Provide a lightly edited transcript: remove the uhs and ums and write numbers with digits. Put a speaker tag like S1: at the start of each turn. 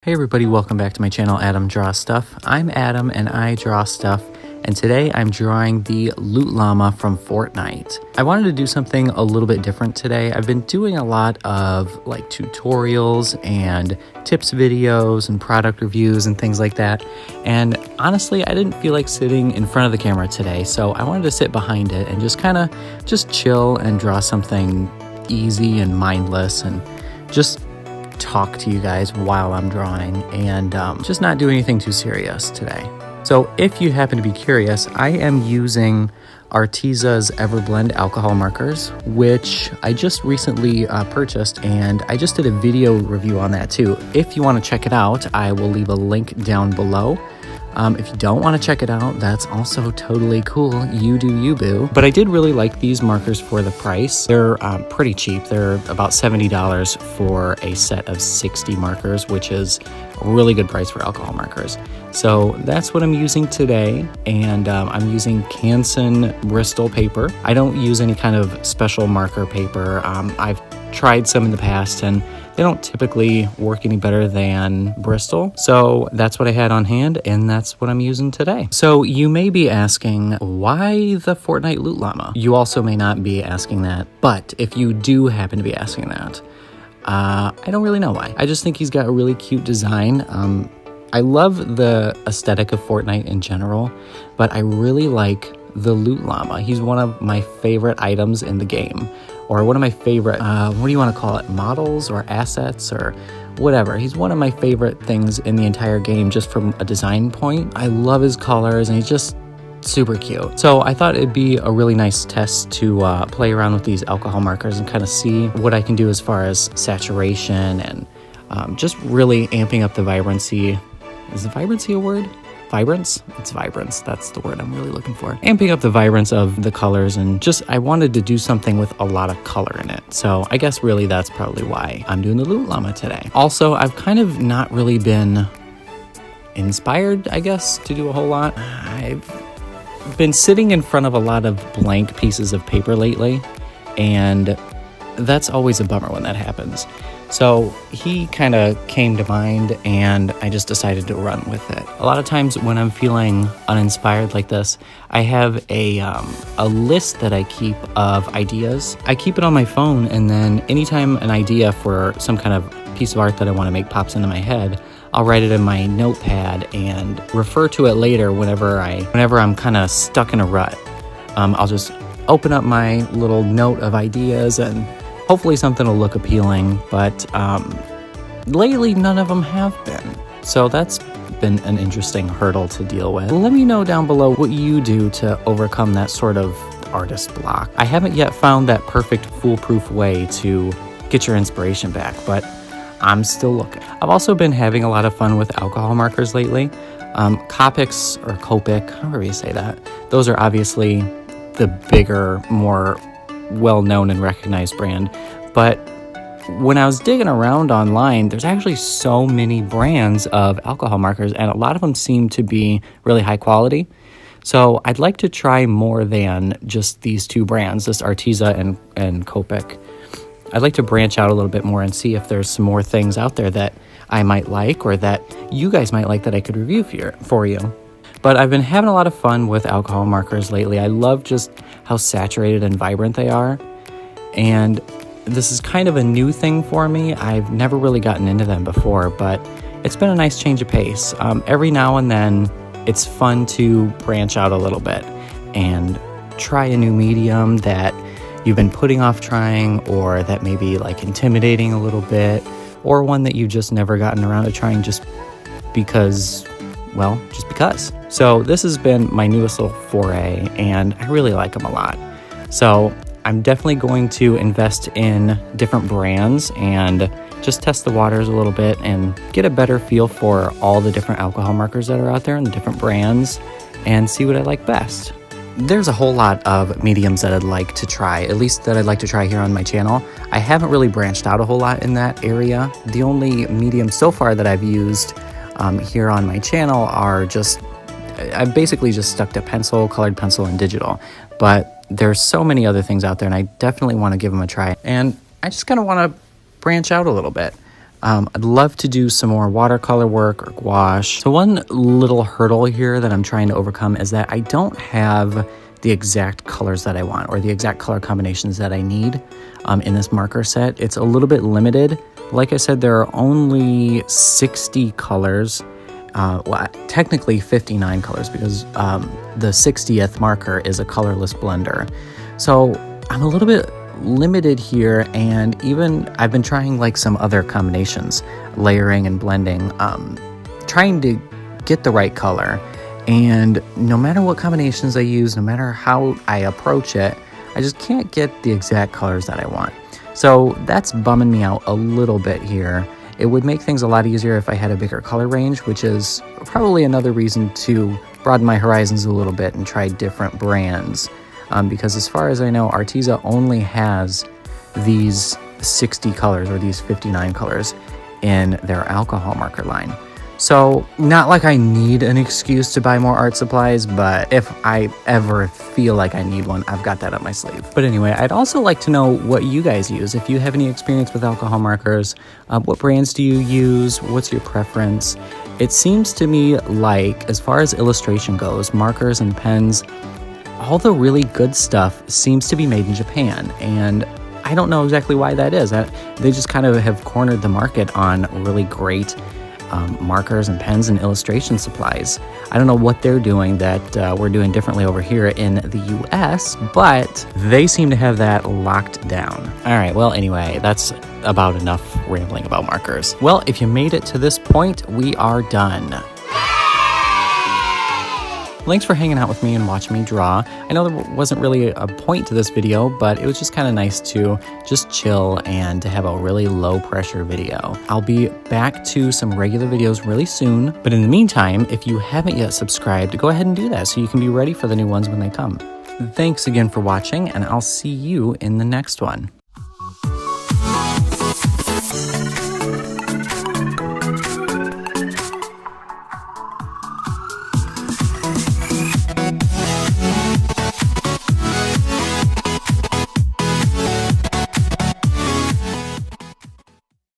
S1: Hey everybody, welcome back to my channel, Adam Draws Stuff. I'm Adam and I draw stuff, and today I'm drawing the Llama from Fortnite. I wanted to do something a little bit different today. I've been doing a lot of like tutorials and tips videos and product reviews and things like that, and honestly I didn't feel like sitting in front of the camera today, so I wanted to sit behind it and just chill and draw something easy and mindless and just talk to you guys while I'm drawing and just not do anything too serious today. So if you happen to be curious, I am using Arteza's Everblend alcohol markers, which I just recently purchased, and I just did a video review on that too. If you want to check it out, I will leave a link down below. If you don't want to check it out, that's also totally cool. You do you, boo. But I did really like these markers for the price. They're pretty cheap. They're about $70 for a set of 60 markers, which is a really good price for alcohol markers. So that's what I'm using today, and I'm using Canson Bristol paper. I don't use any kind of special marker paper. I've tried some in the past, and they don't typically work any better than Bristol. So that's what I had on hand, and that's what I'm using today. So you may be asking, why the Fortnite Llama? You also may not be asking that, but if you do happen to be asking that, I don't really know why. I just think he's got a really cute design. I love the aesthetic of Fortnite in general, but I really like the Llama. He's one of my favorite items in the game, or one of my favorite, what do you want to call it, models or assets or whatever. He's one of my favorite things in the entire game just from a design point. I love his colors, and he's just super cute. So I thought it'd be a really nice test to play around with these alcohol markers and kind of see what I can do as far as saturation and just really amping up the vibrancy. Is vibrancy a word? Vibrance? It's vibrance. That's the word I'm really looking for. Amping up the vibrance of the colors, and just I wanted to do something with a lot of color in it. So I guess really that's probably why I'm doing the Llama today. Also, I've kind of not really been inspired, I guess, to do a whole lot. I've been sitting in front of a lot of blank pieces of paper lately, and that's always a bummer when that happens. So he kind of came to mind, and I just decided to run with it. A lot of times when I'm feeling uninspired like this, I have a list that I keep of ideas. I keep it on my phone, and then anytime an idea for some kind of piece of art that I want to make pops into my head, I'll write it in my notepad and refer to it later whenever I'm kind of stuck in a rut. I'll just open up my little note of ideas, and hopefully something will look appealing, but lately none of them have been. So that's been an interesting hurdle to deal with. Let me know down below what you do to overcome that sort of artist block. I haven't yet found that perfect foolproof way to get your inspiration back, but I'm still looking. I've also been having a lot of fun with alcohol markers lately. Copics or Copic, however you say that, those are obviously the bigger, more well-known and recognized brand, but when I was digging around online, there's actually so many brands of alcohol markers, and a lot of them seem to be really high quality. So I'd like to try more than just these two brands, this Arteza and Copic. I'd like to branch out a little bit more and see if there's some more things out there that I might like, or that you guys might like, that I could review for you. But I've been having a lot of fun with alcohol markers lately. I love just how saturated and vibrant they are. And this is kind of a new thing for me. I've never really gotten into them before, but it's been a nice change of pace. Every now and then, it's fun to branch out a little bit and try a new medium that you've been putting off trying, or that may be like intimidating a little bit, or one that you've just never gotten around to trying just because. So this has been my newest little foray, and I really like them a lot. So I'm definitely going to invest in different brands and just test the waters a little bit and get a better feel for all the different alcohol markers that are out there and the different brands, and see what I like best. There's a whole lot of mediums that I'd like to try, at least that I'd like to try here on my channel. I haven't really branched out a whole lot in that area. The only medium so far that I've used here on my channel are I've basically just stuck to pencil, colored pencil, and digital. But there's so many other things out there, and I definitely want to give them a try. And I just kind of want to branch out a little bit. I'd love to do some more watercolor work or gouache. So one little hurdle here that I'm trying to overcome is that I don't have the exact colors that I want or the exact color combinations that I need in this marker set. It's a little bit limited. Like I said, there are only 60 colors. Well, technically 59 colors because the 60th marker is a colorless blender. So I'm a little bit limited here, and even I've been trying like some other combinations, layering and blending, trying to get the right color. And no matter what combinations I use, no matter how I approach it, I just can't get the exact colors that I want. So that's bumming me out a little bit here. It would make things a lot easier if I had a bigger color range, which is probably another reason to broaden my horizons a little bit and try different brands. Because as far as I know, Arteza only has these 60 colors or these 59 colors in their alcohol marker line. So not like I need an excuse to buy more art supplies, but if I ever feel like I need one, I've got that up my sleeve. But anyway, I'd also like to know what you guys use. If you have any experience with alcohol markers, what brands do you use? What's your preference? It seems to me like, as far as illustration goes, markers and pens, all the really good stuff seems to be made in Japan, and I don't know exactly why that is. They just kind of have cornered the market on really great markers and pens and illustration supplies. I don't know what they're doing that we're doing differently over here in the US, but they seem to have that locked down. All right, well, anyway, that's about enough rambling about markers. Well, if you made it to this point, we are done. Thanks for hanging out with me and watching me draw. I know there wasn't really a point to this video, but it was just kind of nice to just chill and to have a really low pressure video. I'll be back to some regular videos really soon, but in the meantime, if you haven't yet subscribed, go ahead and do that so you can be ready for the new ones when they come. Thanks again for watching, and I'll see you in the next one.